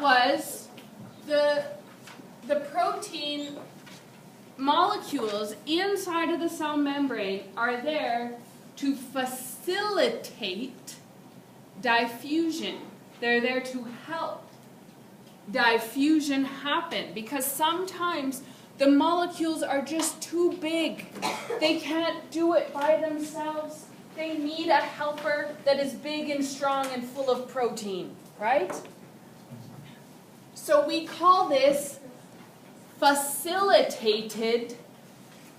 was the protein molecules inside of the cell membrane are there to facilitate diffusion. They're there to help diffusion happen, because sometimes the molecules are just too big. They can't do it by themselves. They need a helper that is big and strong and full of protein, right? So we call this facilitated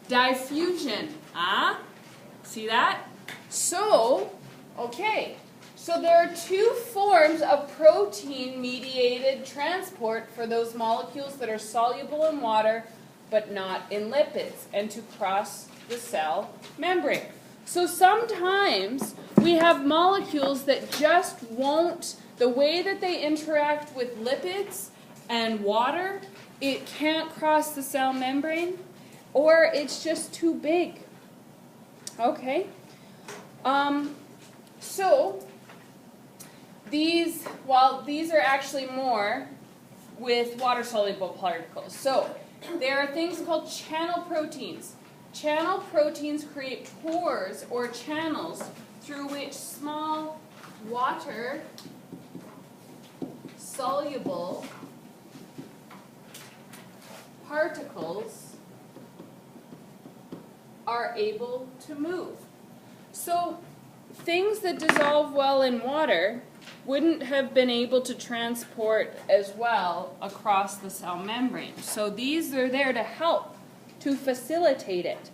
diffusion. See that? So, okay. So there are two forms of protein-mediated transport for those molecules that are soluble in water but not in lipids, and to cross the cell membrane. So sometimes we have molecules that just won't, the way that they interact with lipids and water, it can't cross the cell membrane, or it's just too big. Okay? So these are actually more with water-soluble particles. So there are things called channel proteins. Channel proteins create pores or channels through which small water-soluble particles are able to move. So things that dissolve well in water wouldn't have been able to transport as well across the cell membrane. So these are there to help, to facilitate it.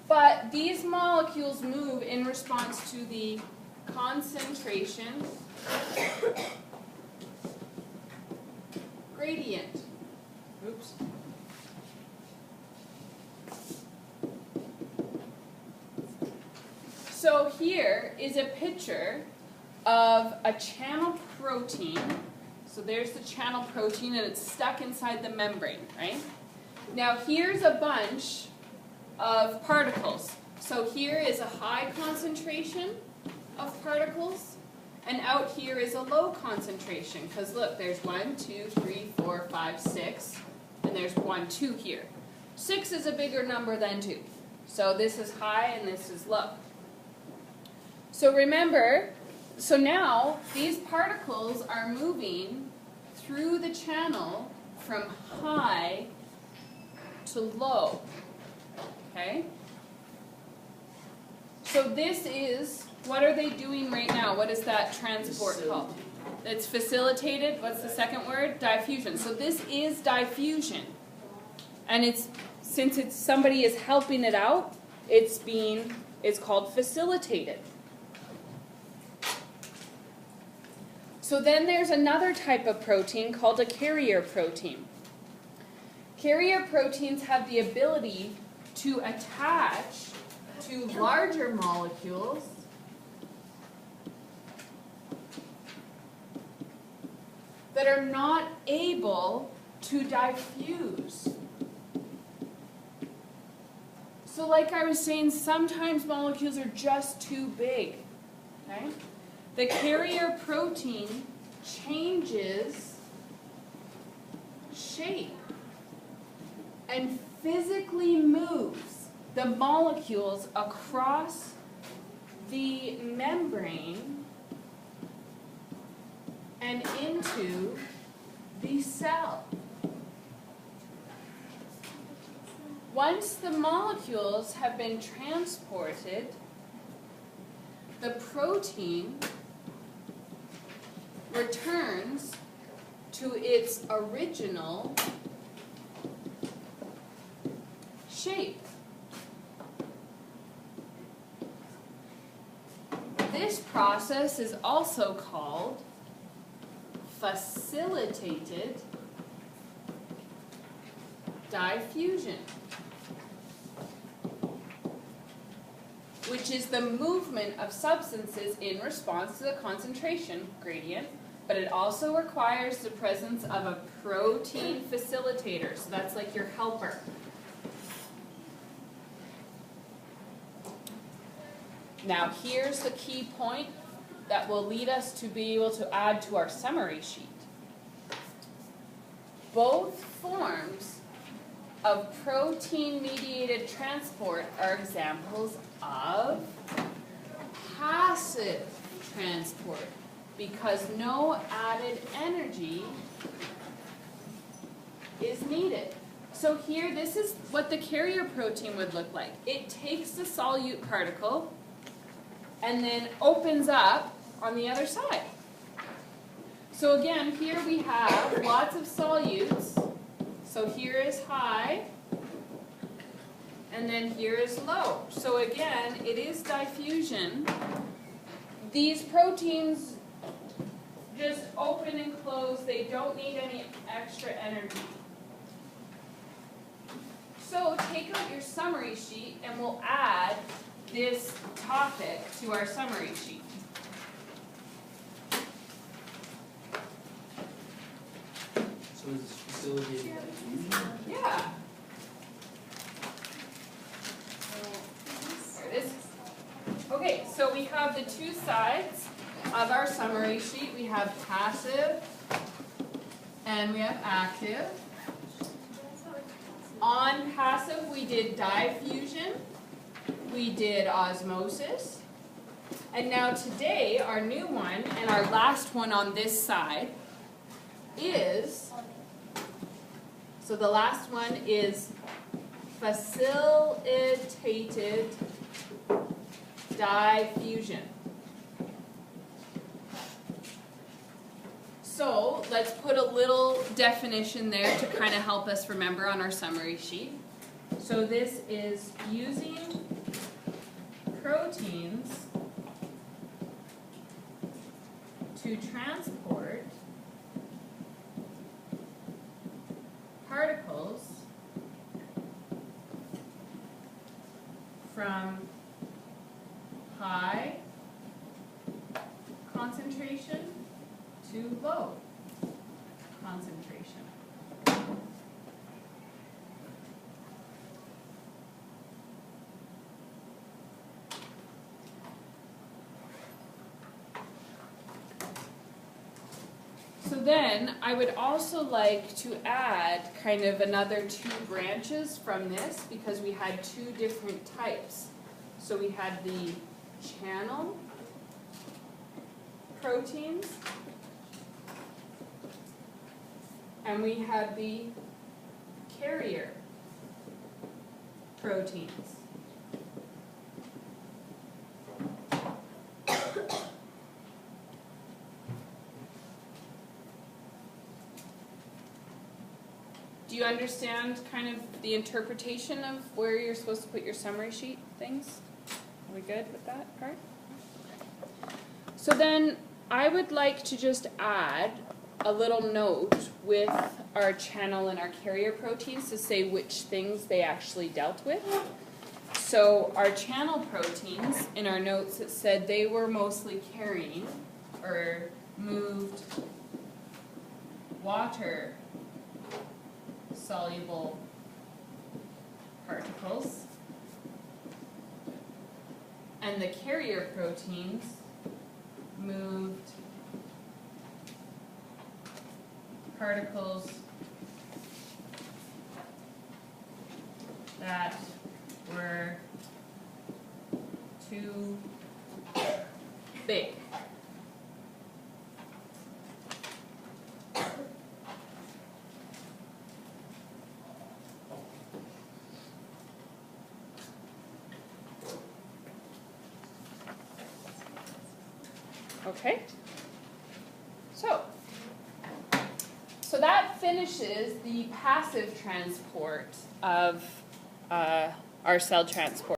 But these molecules move in response to the concentration gradient. Oops. So here is a picture of a channel protein. So there's the channel protein, and it's stuck inside the membrane, right? Now here's a bunch of particles. So here is a high concentration of particles, and out here is a low concentration, because look, there's 1, 2, 3, 4, 5, 6, and there's 1, 2 here. 6 is a bigger number than 2. So this is high and this is low. So remember, so now these particles are moving through the channel from high to low. Okay? So this is, what are they doing right now? What is that transport called? It's facilitated. What's the second word? Diffusion. So this is diffusion. And since somebody is helping it out, it's called facilitated. So then there's another type of protein called a carrier protein. Carrier proteins have the ability to attach to larger molecules that are not able to diffuse. So like I was saying, sometimes molecules are just too big. Okay? The carrier protein changes shape and physically moves the molecules across the membrane and into the cell. Once the molecules have been transported, the protein returns to its original shape. This process is also called facilitated diffusion, which is the movement of substances in response to the concentration gradient, but it also requires the presence of a protein facilitator. So that's like your helper. Now here's the key point that will lead us to be able to add to our summary sheet. both forms of protein-mediated transport are examples of passive transport because no added energy is needed. So here, this is what the carrier protein would look like. It takes the solute particle and then opens up on the other side. So again, here we have lots of solutes. So here is high, and then here is low. So again, it is diffusion. These proteins just open and close. They don't need any extra energy. So take out your summary sheet and we'll add this topic to our summary sheet. So is this facilitating diffusion? Yeah. There it is. Okay, so we have the two sides of our summary sheet. We have passive and we have active. On passive, we did diffusion, we did osmosis, and now today, our new one, and our last one on this side, is, so the last one is facilitated diffusion. So let's put a little definition there to kind of help us remember on our summary sheet. So this is using proteins to transport particles from high concentration to low concentration. So then I would also like to add kind of another two branches from this because we had two different types. So we had the channel proteins and we had the carrier proteins. Do you understand kind of the interpretation of where you're supposed to put your summary sheet things? Are we good with that part? So then I would like to just add a little note with our channel and our carrier proteins to say which things they actually dealt with. So our channel proteins, in our notes it said they were mostly carrying or moved water soluble particles, and the carrier proteins moved particles that were too big. Okay, so that finishes the passive transport of our cell transport.